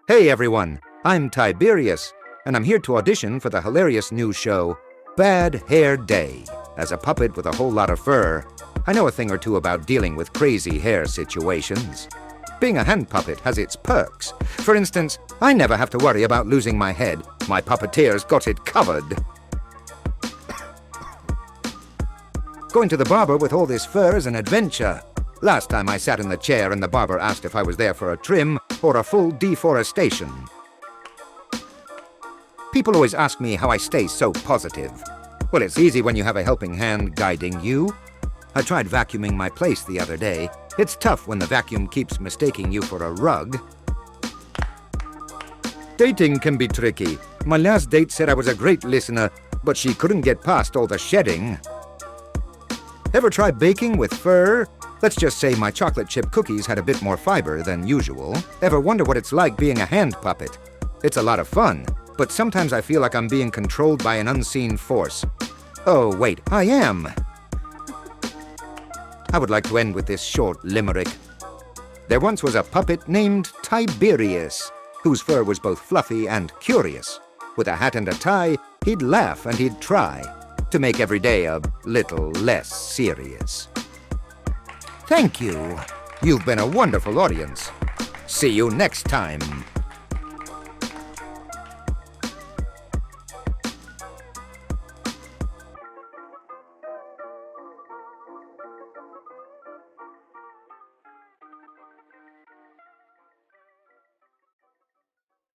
Hey everyone, I'm Tiberius, and I'm here to audition for the hilarious new show, Bad Hair Day. As a puppet with a whole lot of fur, I know a thing or two about dealing with crazy hair situations. Being a hand puppet has its perks. For instance, I never have to worry about losing my head. My puppeteer's got it covered. Going to the barber with all this fur is an adventure. Last time I sat in the chair and the barber asked if I was there for a trim or a full deforestation. People always ask me how I stay so positive. Well, it's easy when you have a helping hand guiding you. I tried vacuuming my place the other day. It's tough when the vacuum keeps mistaking you for a rug. Dating can be tricky. My last date said I was a great listener, but she couldn't get past all the shedding. Ever try baking with fur? Let's just say my chocolate chip cookies had a bit more fiber than usual. Ever wonder what it's like being a hand puppet? It's a lot of fun, but sometimes I feel like I'm being controlled by an unseen force. Oh, wait, I am. I would like to end with this short limerick. There once was a puppet named Tiberius, whose fur was both fluffy and curious. With a hat and a tie, he'd laugh and he'd try to make every day a little less serious. Thank you. You've been a wonderful audience. See you next time.